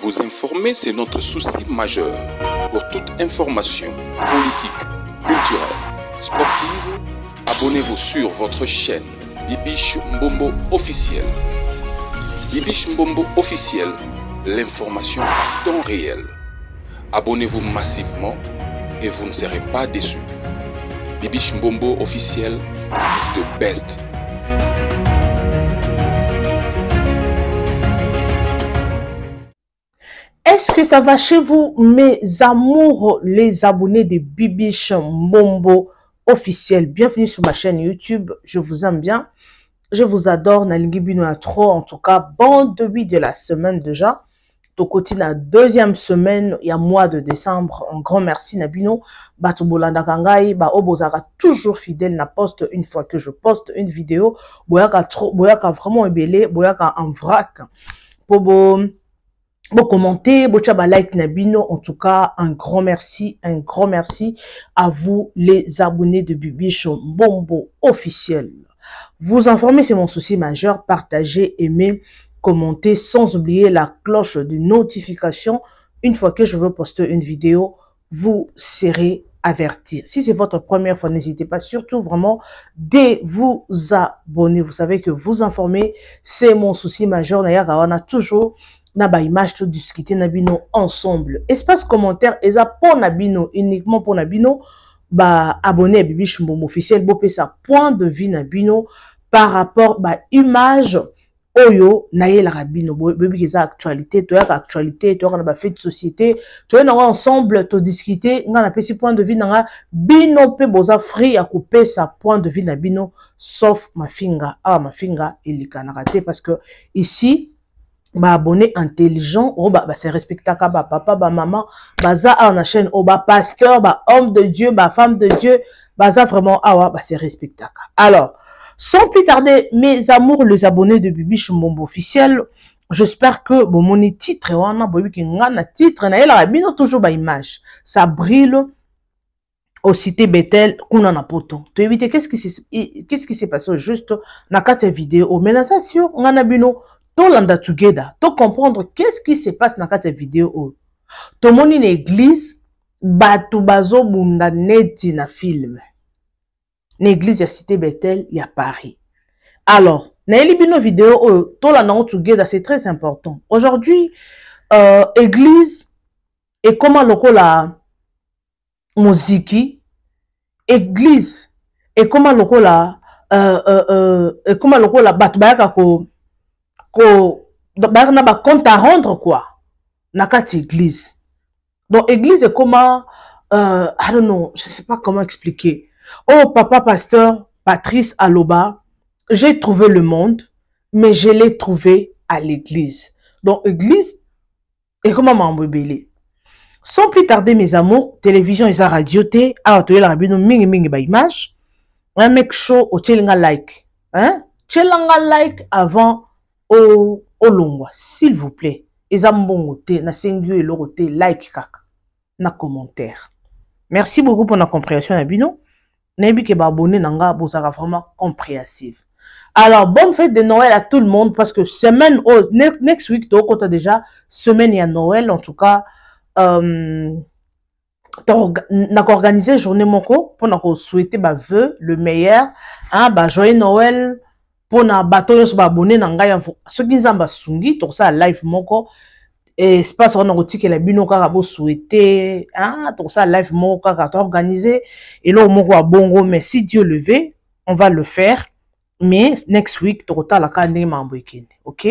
Vous informer, c'est notre souci majeur. Pour toute information politique, culturelle, sportive, abonnez-vous sur votre chaîne Bibiche Mbombo officiel. Bibiche Mbombo officiel, l'information à temps réel. Abonnez-vous massivement et vous ne serez pas déçus. Bibiche Mbombo officiel is the best. Est-ce que ça va chez vous, mes amours, les abonnés de Bibiche Mbombo officiel? Bienvenue sur ma chaîne YouTube. Je vous aime bien. Je vous adore. Nalingi bino à trop. En tout cas, bon début de la semaine déjà. Tokoti la deuxième semaine, il y a mois de décembre. Un grand merci Nabino. Batu bolanda kangai, ba obozaka toujours fidèle na poste une fois que je poste une vidéo. Boyaka vraiment ébélé, boyaka en vrac. Pour commenter, bochaba like Nabino. En tout cas, un grand merci à vous les abonnés de Bibiche Mbombo officiel. Vous informer, c'est mon souci majeur. Partagez, aimez, commentez, sans oublier la cloche de notification. Une fois que je veux poster une vidéo, vous serez avertis. Si c'est votre première fois, n'hésitez pas surtout vraiment de vous abonner. Vous savez que vous informer, c'est mon souci majeur. D'ailleurs, on a toujours na image tout discuter nabino ensemble. Espace commentaire, et ça pour nabino, uniquement pour nabino. Abonné à Bibiche Mbombo officiel, bopé sa point de vue nabino par rapport image oyo naye la rabino bebi keza actualité to yaka actualité to yaka na fait de société to na ensemble to discuter nga na pesi point de vue nga bino pe boza free à couper sa point de vue nabino sauf mafinga mafinga elikana raté parce que ici abonné intelligent c'est respectaka papa maman baza à la chaîne pasteur homme de Dieu femme de Dieu baza vraiment c'est respectaka. Alors sans plus tarder mes amours les abonnés de Bibiche Mbombo officiel, j'espère que mon titre titre na la bino toujours image ça brille au cité Bethel kuna na poto to éviter qu'est-ce qui s'est passé juste na quatre vidéo mais na station ngana bino to landa together, to comprendre qu'est-ce qui se passe dans cette vidéo. To moni une église, batu bazo bunda neti na film. Une église ya cité Bethel, ya Paris. Alors, na elibino vidéo, to landa together, c'est très important. Aujourd'hui, église, et comment loko la musique, église, et comment loko la, batu bayaka ko compte à rendre quoi na kati église. Donc église est comment I don't know, je sais pas comment expliquer. Oh papa pasteur Patrice Aloba, j'ai trouvé le monde mais je l'ai trouvé à l'église. Donc église est comment m'embébélé. Sans plus tarder mes amours, télévision et sa radio té a to la rabino mingi ba image. Un mec chaud au chelinga like, hein? Chelinga like avant au longwa, s'il vous plaît. Ezambongote, na sengu et lorote, like kaka, na commentaire. Merci beaucoup pour la compréhension, Nabino. Nabi ke ba abonné nanga, bosaka vraiment compréhensive. Alors, bonne fête de Noël à tout le monde, parce que semaine, next week, to kota déjà, semaine à Noël, en tout cas, n'a organisé journée moko, pour n'a souhaiter ba vœu, le meilleur, hein, joyeux Noël, pour na bateau yo ba abonné na ngai ceux qui nzamba sungi to ça live moko et espace on a que la bino kaka bo souhaiter to ça live moko kaka organisé et là moko a bongo mais si Dieu le veut on va le faire mais next week to ta la kande mambo ikende. OK,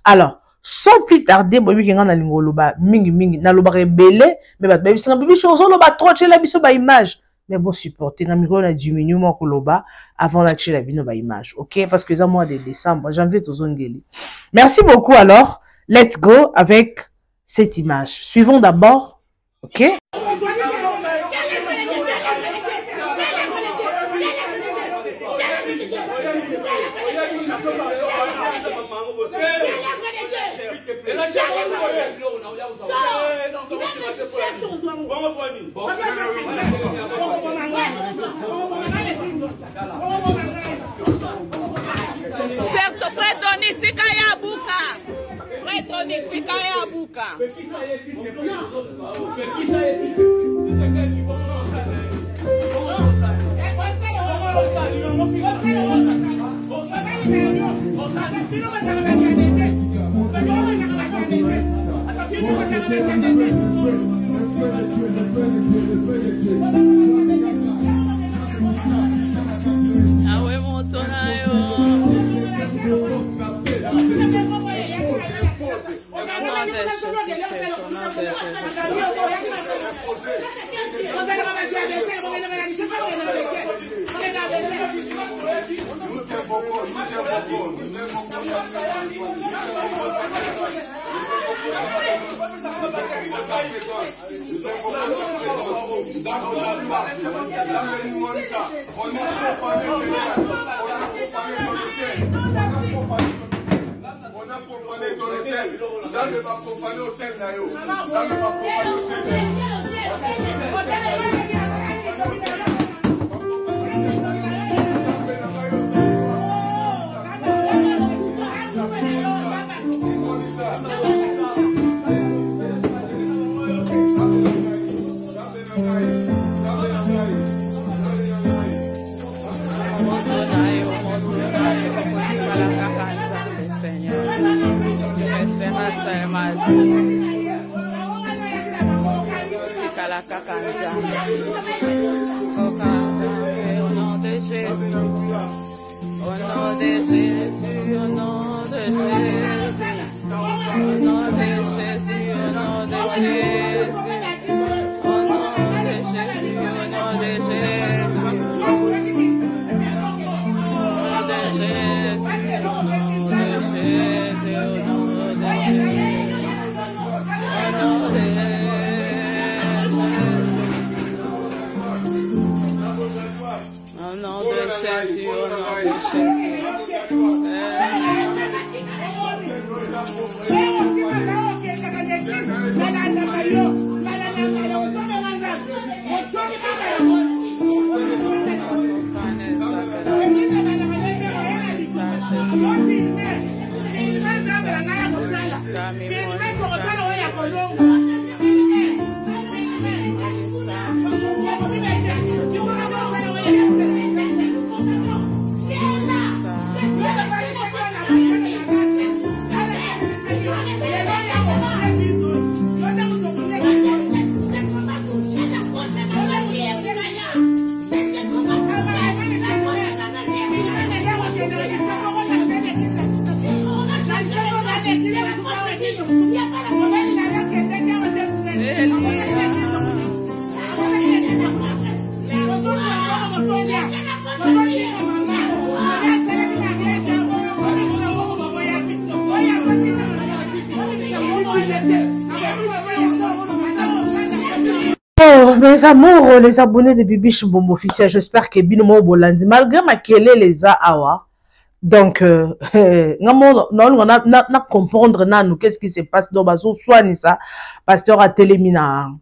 alors sans plus tarder bobi kinga na lingolo mingi na loba rebelle mais ba bibi singa bibi chozo lo ba trop chela biso ba image. Mais bon, supporter, na micro, on a diminué mon koloba avant d'acheter la bino ba image. OK? Parce que c'est mois de décembre, janvier, tout zongeli. Merci beaucoup alors. Let's go avec cette image. Suivons d'abord. OK? Certo, frère Doni, tika ya buka. Mes amours, les abonnés de Bibiche Mbombo officiel, j'espère que Binomo Bolandi, malgré ma kele les a awa. Donc, na comprendre nous qu'est-ce qui se passe dans bazo soit ni ça, pasteur a télémina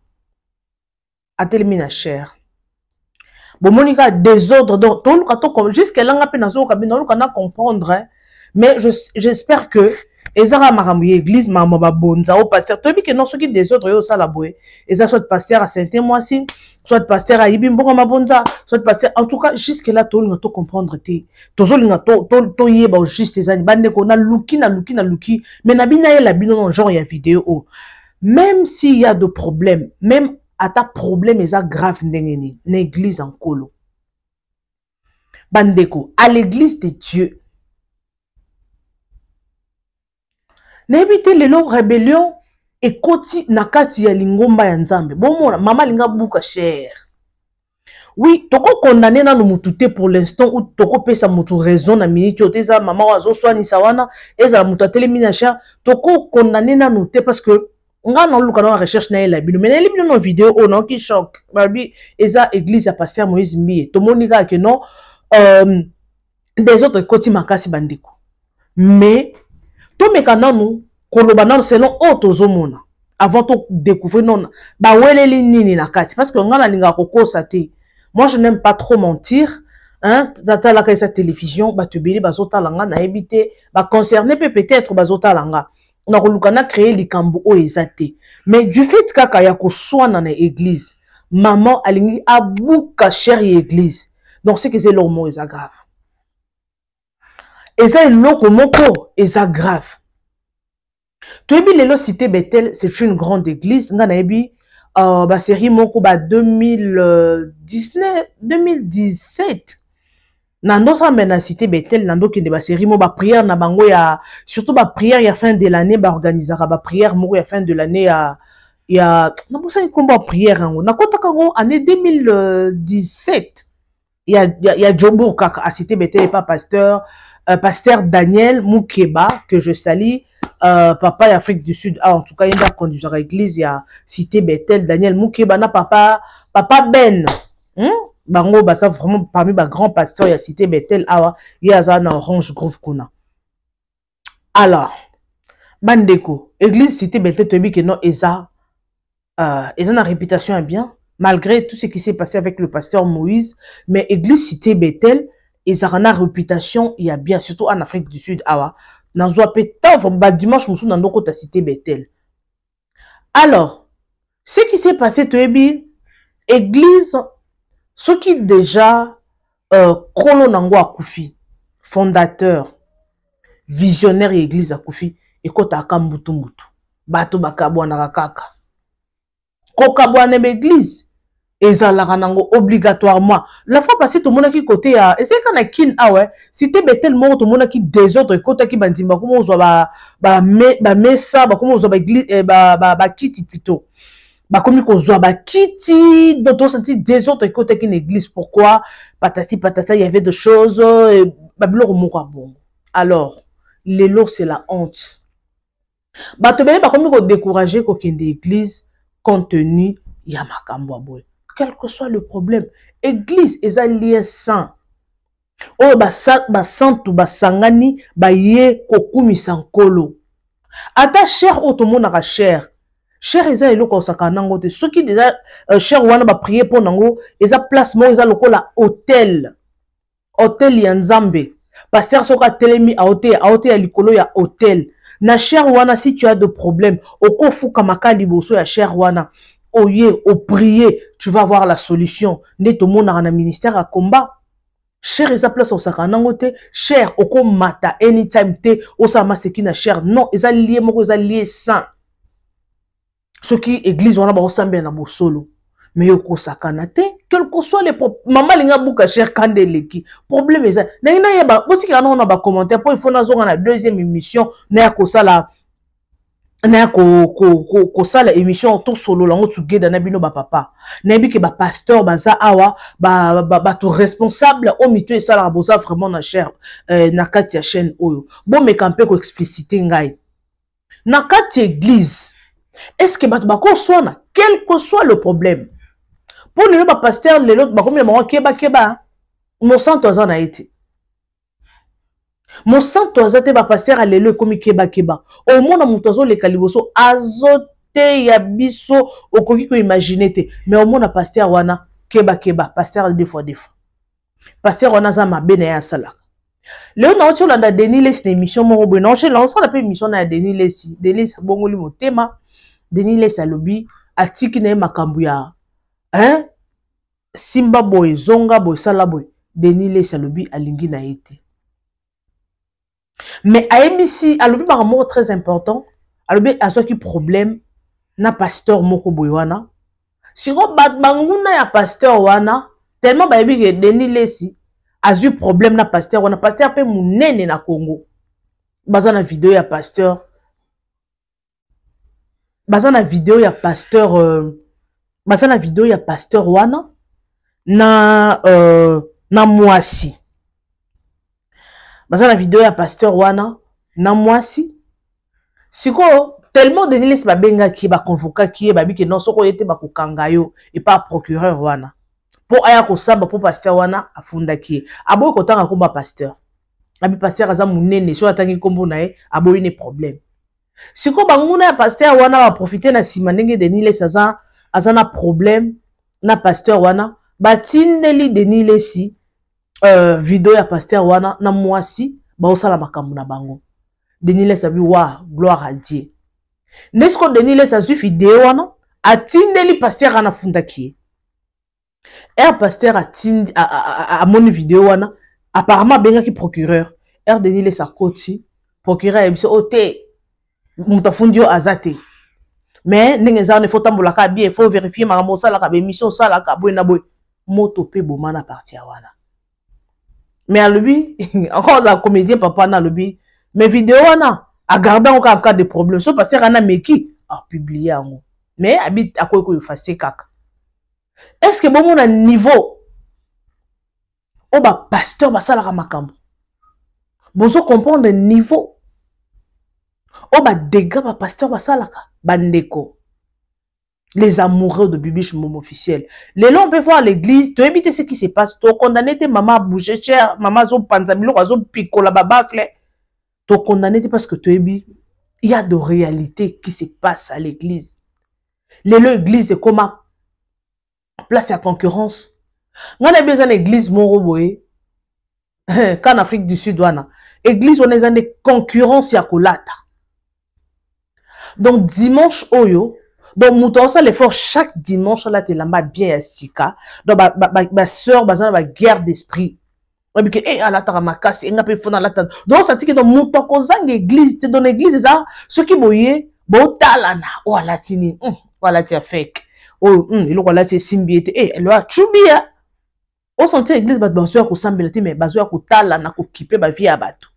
cher. Bon, Monica désordre donc jusqu'à là on a comprendre. Mais j'espère que ezara maramou église mama babonza au pasteur tobi que non ceux qui désordre yo ça la boé eza soit pasteur à Saint-Moissi soit pasteur à Ibimbo mabonza soit pasteur en tout cas jusque là to linga to comprendre te tozo linga to yeba juste ezani bande ko na luki mais na bina la bino non genre ya vidéo même s'il y a de problèmes même à ta problème eza grave ndengeni l'église en colo bandeko à l'église de Dieu. N'évitez les longues rébellions et koti nakati ya lingomba ya nzambe. Bon mona mama linga buka cher. Oui, toko condamné na no mutute pour l'instant ou toko pesa mutu raison na minute oteza mama wazo swani sawana eza mutu atelemina cher toko condamné na no te parce que nga na luka na recherche na ela bino mais na libino no vidéo o non qui choque. Babi eza église ya pasteur Moïse Mbiye. To monika que non des autres koti makasi bandeko. Mais to mekananu koloba selon otozomona avant de découvrir non ba weleli nini na kati parce que ngana linga kokosa te. Moi je n'aime pas trop mentir hein tata la kaisa télévision ba tebeli bazota langa na ebité ba concerné peut-être bazota langa na kolukana créer likambo o ezate. Mais du fait kaka ya ko swana na église, maman alingi abuka chérie église. Donc c'est que c'est leur mot est grave. Et ça loko moko est grave. Toyebi lelo cité Bethel, c'est une grande église. Nga na yebi ba série moko ba 2019 2017. Nando sa mena cité Bethel nando ki de ba série mo ba prière na bango ya surtout ba prière ya fin de l'année ba organisera ba prière moko ya fin de l'année ya na bosa ni komba prière ngo na kota kango année 2017 ya Jombo kaka a cité Bethel pas pasteur Daniel Moukeba que je salue papa d'Afrique du Sud en tout cas il va conduire à l'église il y a cité Bethel Daniel Moukeba na papa Ben bango basa vraiment parmi les grands pasteurs il y a cité Bethel awa il y a ça dans Orange Grove kuna. Alors bandeko église cité Bethel tu dis que non eza na réputation bien malgré tout ce qui s'est passé avec le pasteur Moïse, mais église cité Bethel ils ont une réputation il y a bien surtout en Afrique du Sud awa nanzwa pétavre ba dimanche musu na ndoko ta cité Bethel. Alors ce qui s'est passé tu dis église ce qui déjà Kolo Nango Akufi, fondateur, visionnaire et église Akufi, et kota akambutu mutu. Bato bakabwana rakaka. Kokabwana église. Et ça la ranango obligatoirement. La fois passée, tout le monde qui côté à. Et c'est quand on a kin, ah ouais, si t'es betel mort, tout le monde qui des autres côté qui bandimba, comment on soit messa, comment on soit église, kiti plutôt. Comme qu'on soit kiti, dont on sentit des autres côtés qui l'église. Pourquoi? Patati patata, il y avait des choses. Bon. Alors, les lots, c'est la honte. Comme qu'on décourager qu'on ait l'église compte tenu Yamakambo boy. Quel que soit le problème, église est un lien saint. Oh, santu sangani, ye kokumi sankolo. Ata cher, oh, tout le monde a cher. Cher eza eloko osaka nango te soki déjà cher wana ba prier pour nango eza place mo eza lokola hôtel ya Nzambe pasteur soka telemi a hôtel ya likolo ya hôtel na cher wana si tu as de problème okofuka makali boso ya cher wana oye o prier tu vas voir la solution neto mona na ministère à combat cher eza place osaka nango te cher oko mata anytime te osama seki na cher non eza lié moko eza lié saint. Ce qui église on a ba sambe na bosolo mais yoko sakana te quel que soit les maman linga buka cher kandeleki problème ça na ina yeba bosi kana on a ba commentaire pour il faut na zonga na deuxième émission na ko sala na ko sala émission to solo lango together na bino ba papa na bi ke ba pasteur baza awa ba tout responsable au mito et sala bosa vraiment na cher na kati ya chaîne oyo bon me camper ko expliciter ngai na kati église. Est-ce que bako soit quel que soit le problème pour le pasteur les autres comme le maman keba mon sang toza na été mon sang toza te ba pasteur alelo comme keba au monde montozo le kaliboso azote ya biso okoki ko imaginer te mais au monde pasteur wana keba pasteur des fois pasteur wana za mabene ya sala le na ocho landa Denis les émission mo bo na ocho la on sala pe émission na Denis les bongoli motema Denis les alobi atiki na makambu ya Simba boy zonga boy sala boy Denis les alobi alingi na été mais à ABC alobi par un mot très important alobi a soit qui problème na pasteur moko boy wana siko bat banguna ya pasteur wana tellement ba yebi que Denis les a eu problème na pasteur wana pasteur pe munene na Congo baza na vidéo ya pasteur baza na vidéo ya pasteur wana na mwasi baza na vidéo ya pasteur wana na mwasi siko tellement Denis les babenga ki ba convoquer ki ba bi ke non soko yete ba kokanga yo et pas procureur wana pour aya ko samba pour pasteur wana afunda ki aboy ko tanga ko ba pasteur abi pasteur aza munene so atangi kombo na ye aboy ne problème. Si ko banguna ya pasteur wana va profiter na sima ndenge Denis les azana problème na pasteur wana batindeli Denis les vidéo ya pasteur wana na mwasi ba osala makambu na bango Denis les a vu, gloire à Dieu. N'est-ce que Denis les a vu vidéo, a tindeli pasteur ana fundaki. Er pasteur a mon vidéo, apparemment, benga ki procureur. Er Denis les a koti, procureur a dit, ote, mutafundio azate. Mais, n'engeza ne faut tamboulaka bien, il faut vérifier ma ramosa la mission, ça la kaboué na boy. Moto pe bomana parti à wana. Mais à lui, encore un comédien papa na lui, mes vidéos a gardé en cas de problème. Sauf parce que a meki a publié en mot. Mais habite à quoi il faut faire caca. Est-ce que bon mon niveau oh bah pasteur bah ça la ramakambo. Bonso comprendre le niveau. Oh bah dégâts bah pasteur bah ça la ka bandeko. Les amoureux de Bibiche Momo officiel. Les gens peuvent voir l'église, tu évites ce qui se passe, tu condamné tes maman à bouger cher, maman zo panzamilo, zo pico la babafle. Tu condamné parce que tu évites. Il y a de réalités qui se passent à l'église. L'église est comme place à concurrence. On a besoin d'église moroboé. Qu'en Afrique du Sud, église on est en concurrence à kolata. Donc dimanche oyo. Donc, mouton ça l'effort chaque dimanche là tu l'as bien à sika. Donc ma soeur bazana ba guerre d'esprit. On dit que eh ala taramaka c'est nga pe fona la tante. Donc ça dit que dans mouton kozang église, tu dans l'église ça ceux qui boyé bo talana o ala tini voilà tu fake. Oh il voilà c'est simbiete eh elle a chubia. On sentait église ba soeur ko sambelati mais ba soeur ko talana ko kiper ba vie à bateau.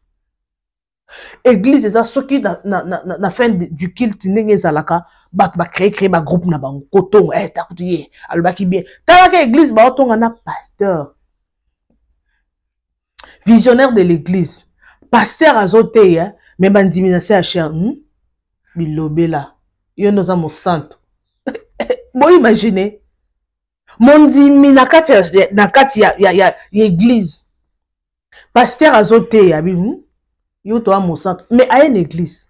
Église ça ceux qui na fin du culte n'engé zalaka ba créer ba groupe na bango koton eh takutuye alobaki bien talaka église ba otonga na pasteur visionnaire de l'église pasteur azote hein mais bandiminase a cher bilobela yo noza mo santo bon imaginez mon dimi na kati ya église pasteur azote ya bi yo to mo santo mais à une église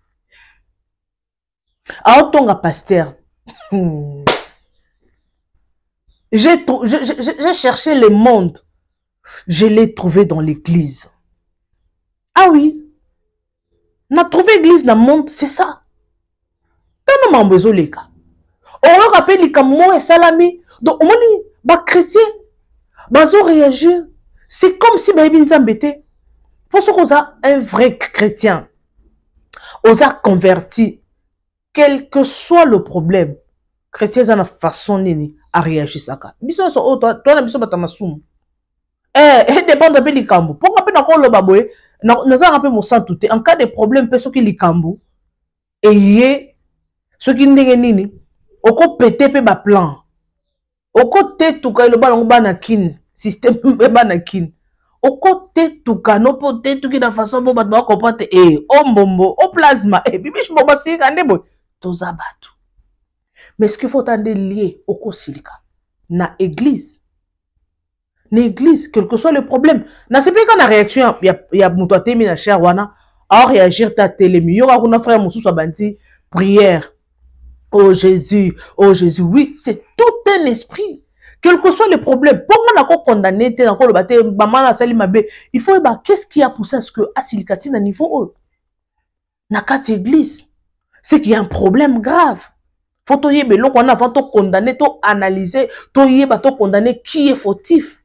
Aotonga pasteur. J'ai cherché le monde. Je l'ai trouvé dans l'église. Ah oui. On a trouvé l'église dans le monde, c'est ça. Tant de besoin les cas. On rappelle les camons et salami. Donc, on dit, bah, chrétien, bah, ils ont réagi. C'est comme si, bah, ils embêtés. Pour ce qu'on a un vrai chrétien, on a converti. Quel que soit le problème, chrétien a une façon à réagir ça. Biso so toi na biso batamasum. Dépend de les cambo. Pour qu'on appelle encore le baboé, nous avons appelé mon sang tout. En cas de problème, personne qui les cambo et y ceux qui n'ont nini, au co pété pe ba plan. Au côté tout cas le ballon banakin, système banakin. Au côté tout cas no poté tout qui de façon bon ba comprendre au mbombo, au plasma et bibiche boba si kande boy. Tozabatu. Mais ce qu'il faut attendre lié au Kosilika. Na église. Na église, quel que soit le problème. Na c'est pas quand la réaction, il y a mon toité mina cher wana, à réagir ta télé. Il y aura un frère moussou soit banti, prière. Oh Jésus, oui, c'est tout un esprit. Quel que soit le problème. Pour moi, on a encore condamné, t'es encore le bâté, maman la sali mabé. Il faut, bah, qu'est-ce qui a poussé à ce que Asilikati na niveau haut? Na quatre église. C'est qu'il y a un problème grave. Faut to yebe loko na avant to condamner, to analyser, to yeba to condamner qui est fautif.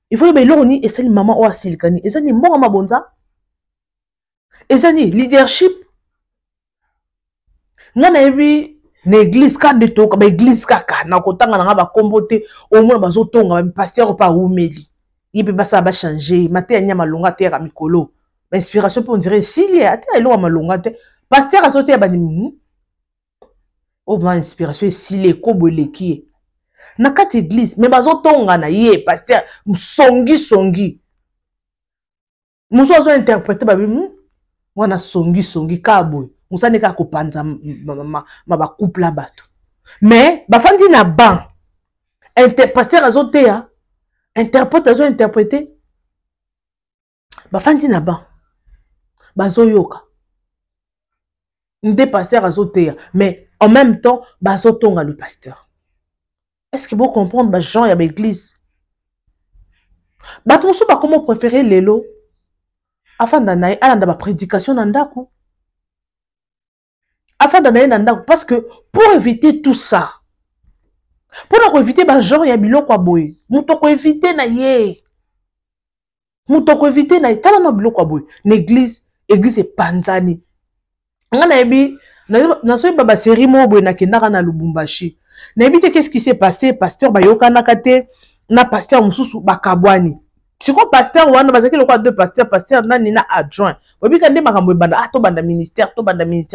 Il faut yebe loko ni esali maman o asilikani, esani mort ma bonza. Esani leadership. Ngana yebi l'église ka de to ka ba église kaka na kotanga na ba kombote au moins bazo tonga ba pasteur pa umeli. Yebe ba ça ba changer, maté nya malonga terre mikolo. Ba inspiration pour dire s'il y a ate elo malonga te. Pasteur a sauté à Banimou. Oh, ma inspiration, si les kobo les qui. Na kat église, mais bazo tonga na ye, pasteur, songi. Mousso a interprété, wana songi, kabo. Moussa ne ka kopanza, ma couple la bato. Mais, bafandi na ban. Pasteur a sauté, interprète, a interprété. Bafandi na ban. Bazo yoka. Des pasteurs à sauter, mais en même temps, bazotonga le pasteur. Est-ce que vous comprenez, bah, Jean et l'église? Bah, ton sou, bah, comment préférer l'élo? Afin d'anaï, à la prédication d'andaku. afin d'anaye na ndako parce que pour éviter tout ça pour éviter ba genre ya biloko ya boye muto ko éviter na ye tala na biloko ya boye l'église église epanzani nga na yebi na so ba série mo boye na kendaka na Lubumbashi na yebi te qu'est-ce qui s'est passé pasteur ba yokanaka te na pasteur mususu bakabwani siko pasteur wana bazaki lokwa deux pasteur nani na adjoint bobika nde makambo ebanda to banda ministère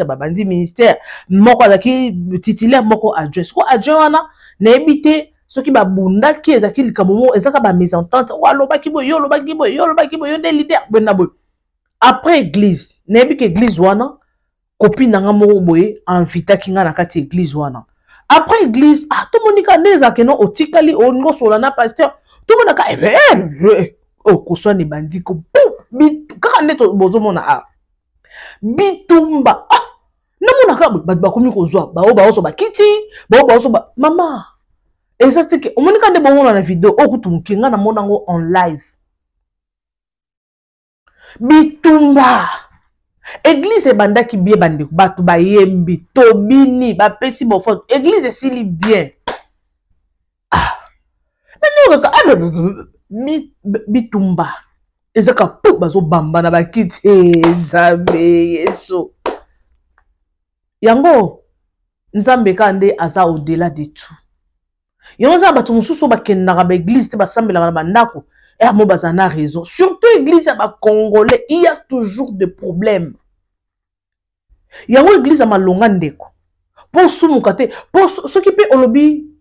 babandi ministère moko azaki titulaire moko adjoint siko adjoint wana na yebi te soki babundaki ezaki likambo mo ezaka ba mésentente walobaki boye yo lobaki boye yo nde leader bonna boye après église na yebi ke église wana copine nanga moko boye invitaki nga na kati église wana après église to monika neza keno otikali ongo sola na pasteur tout le monde a koswani bandiko kaka ndeto bozomona bitumba namona ka bato bakomi kozwa bao baoso bakiti bao baoso mama eza teke omonika nde bomona na video okutumuki nga namona ngo en live bitumba église ebandaki bien bandeko bato bayembi tobini bapesi bofo église esili bien bitumba ezaka po bazobamba na bakiti nzambe yesu yango nzambe kande aza au-delà de tout yango za bato mosusu bakendaka ba église te basambelaka na bandako mo bazana raison surtout église ya bakongolais il y a toujours des problèmes yango église ya malonga ndeko po sumuka te po soki pe olobi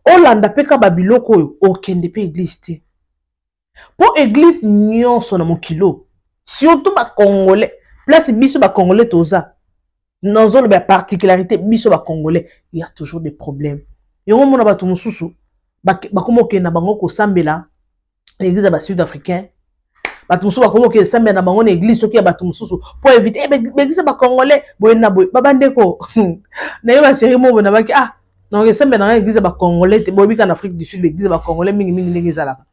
olanda peka babiloko oyo okende pe église te po église nyonso na mokilo surtout ba congolais place biso ba congolais toza nozolo ba particularité biso ba congolais il y a toujours des problèmes yongo mona bato mususu bakomo ke na bango ko sambela l'église ba sud-africain bato mususu bakomo ke sambela na bango na église soki ya bato mususu pour éviter l'église ba congolais boye na boye babandeko na yo ba série mo bona baki donc sembe na église ba congolais te bobi en Afrique du Sud l'église ba congolais mingi ndenge ezalaka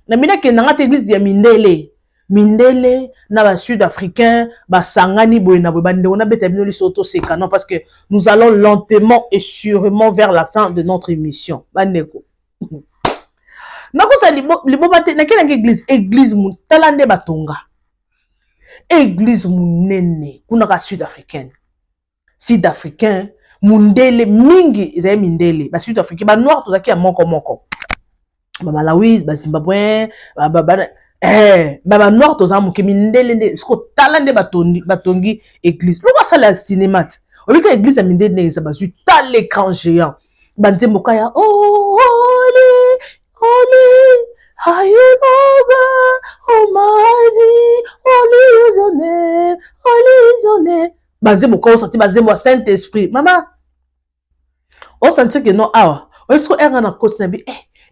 na mina ke na ngata église ya mindele na ba sud-africain ba sangani boye na boye bandeko na beta bino lisoto seka non parce que nous allons lentement et sûrement vers la fin de notre émission bandeko nako sa liboba te na kena église mu talande batonga église munene kuna ka sud-africaine mundele mingi ezali mindele ba sud africain ba noir tozaki ya moko ba Malawi ba Zimbabwe ba noir toza moke mindele nde siko tala nde batongi église loko sala cinéma obika église ya mindele nde ba zu tal l'écran géant ba nzembo kaya holy are you holy is your name bazembo ko sorti bazembo Saint Esprit mama on sentit que non est-ce que na côté na bi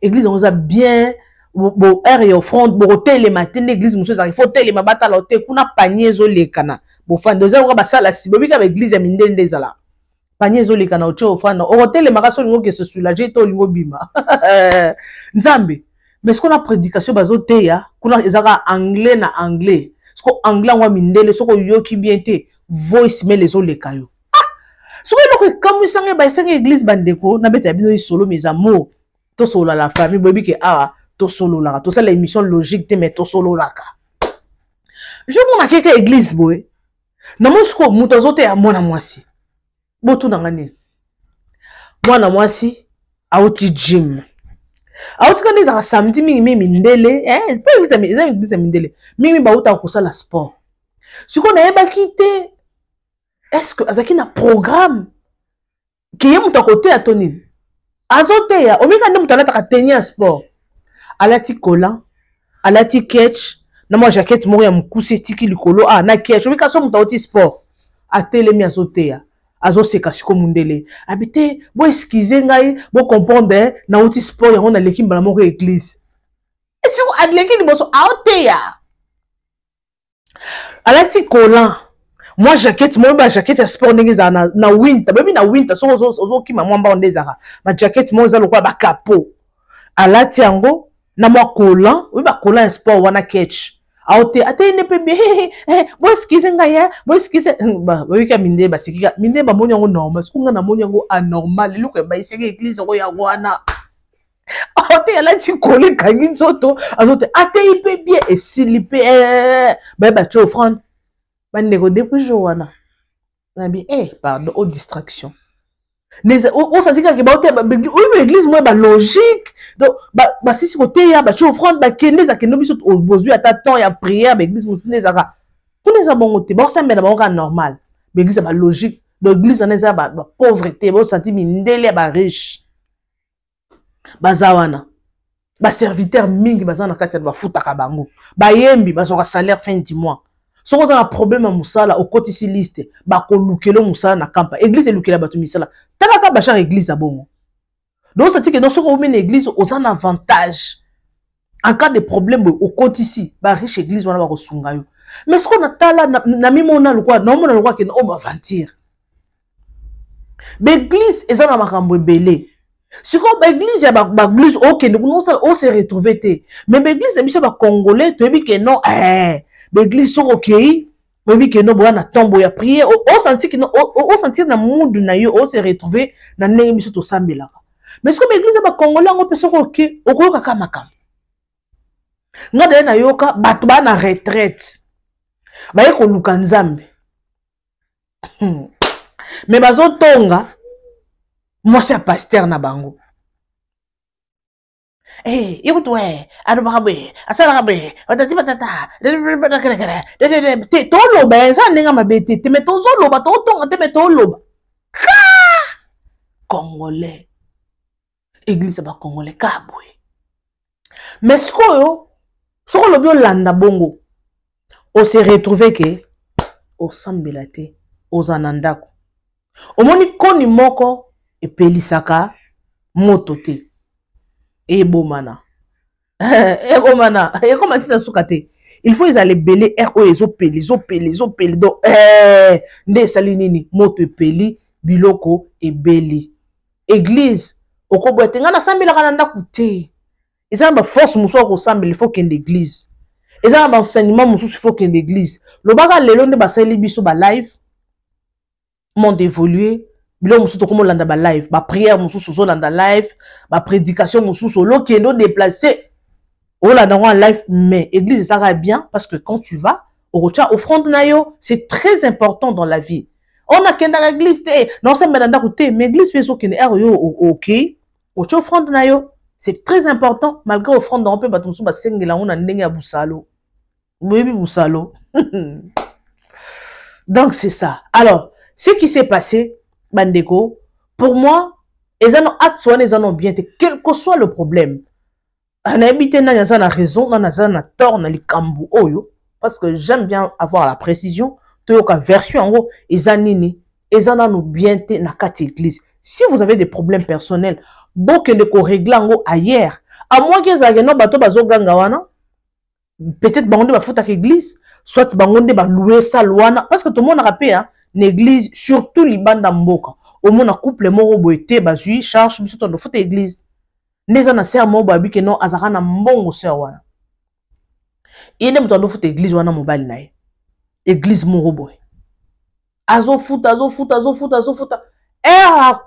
église on a bien bo et offrande bo hôtel les matins l'église monsieur ça il faut hôtel ma batala hôtel kuna panier zo lekana bo fa deuxième ko ba sala si bobi ka église ya mindende ezala panier zo lekana o offrande au hôtel les magaso lingo que se soulager to lingo bima nzambe mais ce qu'on a prédication bazo te ya kuna ezaka anglais na anglais ce ko anglais ngwa mindele soko yoki bien te voice mais les olekayo soki eloko ekamwisanga baisanga église bandeko na beta bino solo mes amours to solo la famille bobi ke to solo la to ça l'émission logique te mais to solo la ka je mona keke église boy na mosko muto zote ya mwana mwasi botu na ngani mwana mwasi auti gym auti kandi za samedi mingi mindele pas église mindele mingi ba uta ko sala sport siko na yeba kite est-ce que azaki na programme qui est muta côté à Tony azote ya omika nde muta na tenir sport alati kola alati catch na moi jaquette moko ya mukusi tiki likolo na catch omika so muta oti sport atelemi azote ya azoseka siko mundele habité bo excuser ngai bo comprendre na oti sport yango na leki mbala moko église est-ce que adleki liboso aote ya alati kola moi jaquette moi ba jaquette ya sport ndenge za na winter baby na winter so ozo ki mamwa mba ondezaka ma jaquette moi za lokwa ba capot alati yango na moi kola oui ba kola sport wana catch aote ate ne pe bien bo skize ngaya bo skize ba wika minde ba sikika minde ba moni yango normal sikunga na moni yango anormal luko e ba iseke église ko ya wana aote ala ti kole kangi nzoto azote ate pe bien et silipe ba cho offrande ba ndeko depuis jour wana na bi pardon aux distractions on s'est dit que l'église moi ba logique donc ba si côté ya ba tu offrande ba kende za kende biso besoin à temps ya prière ba église mutu nezaka tout les bon côté ba ça mais na ba normal ba église ba logique donc église on est ba pauvreté ba senti mindele ba riche bazawana ba serviteur mingi bazana kati ba futaka bango ba yembi ba so salaire fin du mois. Si vous avez un problème à Moussala, au côté de liste, bah qu'on loukelo Moussala na campa. Église est loukela batu Moussala. T'as la bachar église à bon. Donc ça dit que dans ce qu'on met une église, on a un avantage. En cas de problème au côté ici, bah riche église on a pas sungayo. Mais ce qu'on a tala na mi mona le quoi, non mona le quoi que on va aventir. L'église est un makambo belé. Si comme église ya ba église OK, nous on se retrouver té. Mais l'église de monsieur ba congolais, tu dis que non l'église sont OK, mais que nous bois na tombo ya prier au sentir que au sentir na monde na yo on se retrouver na ndenge biso to sambela. Mais ce que l'église ba congolais on peut sont OK, okoyoka kama kama. Ngade na yoka bato ba na retraite. Ba yeko luka nzambe. Mais bazo tonga moi c'est pasteur na bango. Écoute, alors, asala be, otati batata, te tolo ben, ça nenga mabete, te meto zolo ba to tonga te meto loba. Congolais. Église ba congolais kabwe. Mais ce qu'on le bio landa bongo, on s'est retrouvé que au sambelate, aux anandako. Au moni koni moko et pelisaka motote. Ebomana. Ebomana. Et comment tu t'as soukate? Il faut ils allaient belé RO ils ont pelé donc ne salinini moto peli biloko et beli. Église okobote ngana sambela kananda kuté. Ils ont ba force muso ko sambela il faut qu'il y ait l'église. Ils ont un enseignement muso il faut qu'il y ait l'église. Le baga lelo ne ba sali biso ba live monde évolué. Bilo musuto komo landa ba live, ba prière mususu so landa live, ba prédication mususu lo qui est non déplacé. Oh là dans un live mais église ça va bien parce que quand tu vas au recha offrande nayo, c'est très important dans la vie. On a kenda l'église té, non ça melanda côté, mais église fait so kende yo OK. Au recha offrande nayo, c'est très important malgré offrande on peut ba mususu ba sengela on a ndenge ya busalo. Oui busalo. Donc c'est ça. Alors, ce qui s'est passé Bandeko, pour moi, ils en ont bien, quel que soit le problème. On a habité dans la raison, dans la tort, dans les cambou, parce que j'aime bien avoir la précision. Tu as une version en gros, ils en ont bien dans quatre églises. Si vous avez des problèmes personnels, beaucoup de régler en gros ailleurs. À moins que ça non bateau bazo gangawana, peut-être bangonde ba foutre à l'église, soit bangonde ba louer ça loana, parce que tout le monde a rappelé hein. L'église, surtout les bandes d'amboka. Au moins, un couple moro boité, bazui, charge, monsieur, ton foot église. N'est un sœur mo babi que non, azarana mbongo sœur wana. Il n'est pas ton foot église wana mobile nae. Église moro boy. Azo foot. A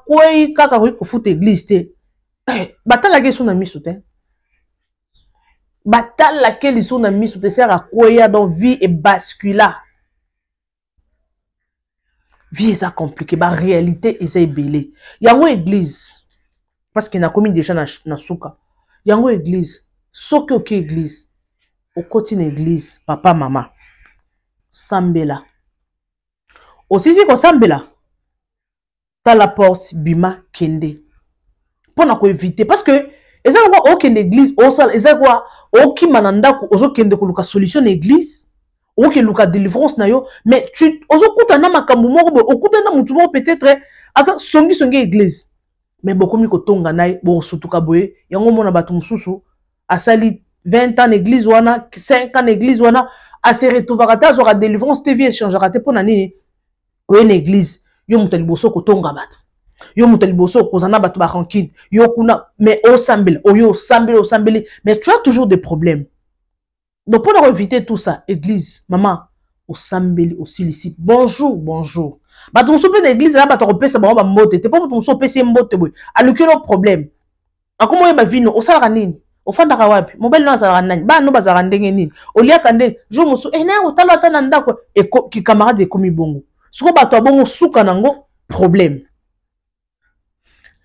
quoi, kaka ko foot église te. Batal la question na miso te. Batal laquelle ils sont na miso te sert à quoi dans vie et bascula. Vie est ça compliqué, la réalité est ça belé. Il y a une église, parce qu'il y a commis déjà dans souka. Il y a une église, ce que église, au côté d'une église, papa, maman, sambela. Aussi si qu'on sambela, t'as la porte bima kende. Pour ne pas éviter, parce que ils ont aucune église, ils ont aucun mananda, ils ont aucune solution d'église. Ok, luka délivrance na yo, mais tu ozokuta na makambo moko okuta na mutu moko peut-être asa songi église. Mais beaucoup mi ko tonga nayi bo sutuka boye, yango mona batu mususu asali 20 ans église wana, 5 ans église wana, ase retrouvera ta zora délivrance te vie échangera te pona nini. Oye église, yo mutali boso ko tonga batu. Yo mutali boso ko zana batu ba rankid, yo kuna mais o sambele, o yo sambele, mais tu as toujours des problèmes. Donc, pour éviter tout ça, église, maman, au sambeli, au silici, bonjour, bonjour. Bah, ton soupe d'église, là, bah, ton repère, ça va m'emboter. T'es pas pour ton soupe, c'est m'emboter, oui. Alors, quel problème? A comment il va venir? Au salaranine, au fond de Rawapi, mon bel nom, salaranine, bah, nous, bah, salaranine, au lieu kandé, je me suis, eh, non, au talatananda, quoi, et qui camarade est commis bongo. Ce qu'on va toi, bon, soukanango, problème.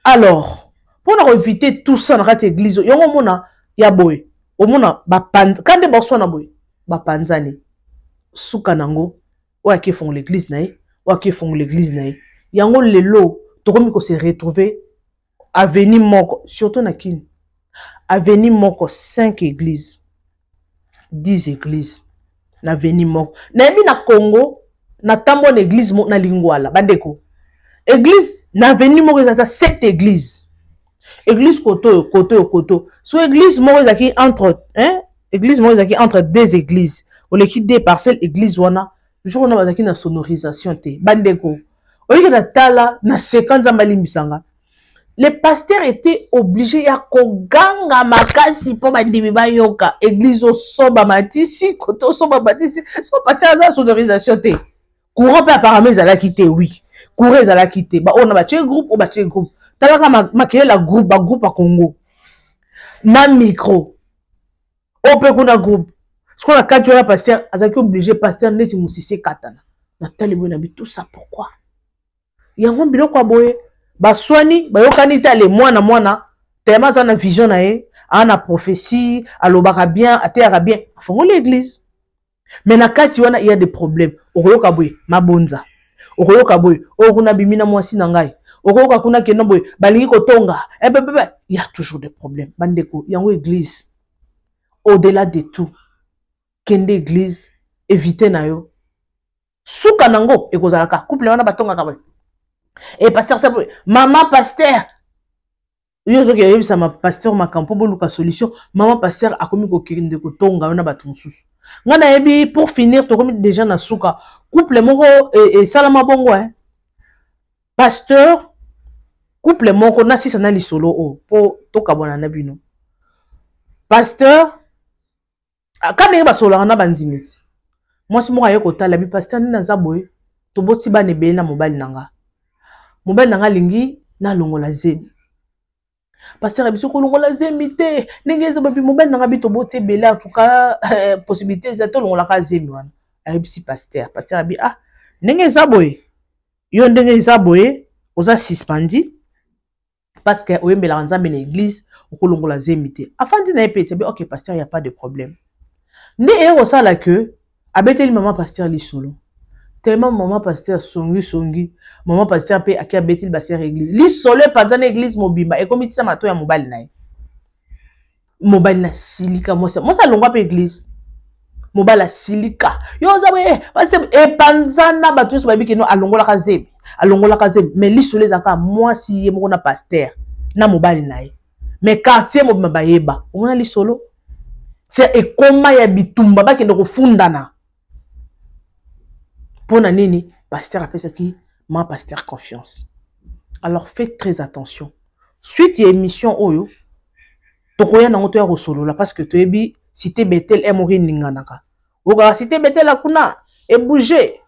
Alors, pour éviter tout ça, dans cette église, il y a un moment, il y a boy. Au moment, quand des boissons na boy, panzani, soukanango, ou à qui font l'église naï, ou à qui font l'église naï. Il y a un le lot, tout comme il s'est retrouvé à venir moko, surtout na kin, à venir moko 5 églises, 10 églises, na venir moko. Na mi na Congo, na tambo l'église na lingwala, bandeko. Église, na venir moko, ça 7 églises. Église koto. Soit église moi qui entre, hein? Église moi qui entre 2 églises. Ou l'équipe des parcelles église wana. Toujours on a bazaki na sonorisation te. Bandeko. Oye na tala na 50 ans misanga. Les pasteurs étaient obligés ya koganga makasi po bandimi bayoka. Église au soba matisi, koto soba matisi. So pasteur za sonorisation te. Courant pe apparemment za la quitter oui. Courant za la quitter. Ba on a battu groupe, on battu groupe. Talaka maquiller la groupe à Congo. Na micro. On peut qu'on a groupe. Ce qu'on a quand tu as pasteur, azaki obligé pasteur nesi musisi katana. Na talibo na bi tout ça pourquoi? Yango biloko aboye ba swani ba yokani tale mwana tellement ça na vision na ye, ana prophétie, alobaka bien, ateyaka bien. Fongo l'église. Mais na kati wana il y a des problèmes. Okoyoka boye mabonza. Okoyoka boye okuna bimina mwasi na ngai. Il y a toujours des problèmes. Bandeko, il y a une église. Au-delà de tout, kende église, évitez na yo. Soukanango, et kozalaka, couple wana batonga kabwe. Et pasteur, ça maman pasteur. Yo zo ke ça ma pasteur ma campo boluka solution. Maman pasteur a commis ko kirinde ko tonga wana batunsusu. Ngana yebi pour finir to commis déjà na souka. Couple moko et salama bongo hein. Pasteur couple moko na sisa na lisolo o po toka bona na bino. Pasteur quand ba solo na bandimiti. Moi si moko ayeko tala bi pasteur ni na zaboye to boti ba nebele na mobali nanga. Mobali nanga lingi na longola zemi. Pasteur abiso ko longola zemi te. Ndenge ba bi mobali nanga bi to boti bele en tout cas possibilité za to longola ka zemi wana. Ayebisi pasteur. Pasteur abi ah ndenge zaboye. Yo ndenge zaboye oza suspendi. Parce que oui, mais la nzambe na église, au la zemite. Afin de ne ok, pasteur, il n'y a pas de problème. Ne est ça là que, abeteli maman pasteur li solo. Tellement maman pasteur songi, maman pasteur pe aki abeteli pasteur église. Li solo pendant l'église mobimba. Et comme il ça mato ya mobile na. Mobile na silika moi ça longwa pe église. Mobile la silika. Yo zawe, pasteur e panzana batu so babi ke no alongola ka zemi. Alongola kazem mais li solo zaka moi si ye moko na pasteur na mobali nae mais quartier mo bayeba on li solo c'est ekoma ya bitumba ba kende ko fundana pona nini pasteur apesa ki ma pasteur confiance. Alors faites très attention suite ya émission oyo tokoya na ngoto ya ko solo la parce que toyebi cité Bethel e mori ninganaka oka cité Bethel akuna e bouger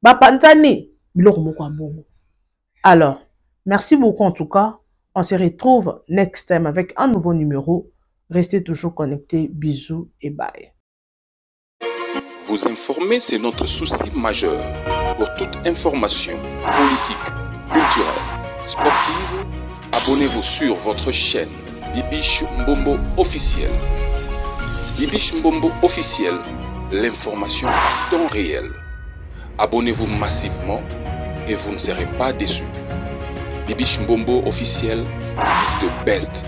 ba pantani. Alors, merci beaucoup en tout cas. On se retrouve next time avec un nouveau numéro. Restez toujours connectés. Bisous et bye. Vous informer, c'est notre souci majeur. Pour toute information politique, culturelle, sportive, abonnez-vous sur votre chaîne Bibiche Mbombo officiel. Bibiche Mbombo officiel, l'information à temps réel. Abonnez-vous massivement et vous ne serez pas déçus. Bibiche Mbombo officiel is the best.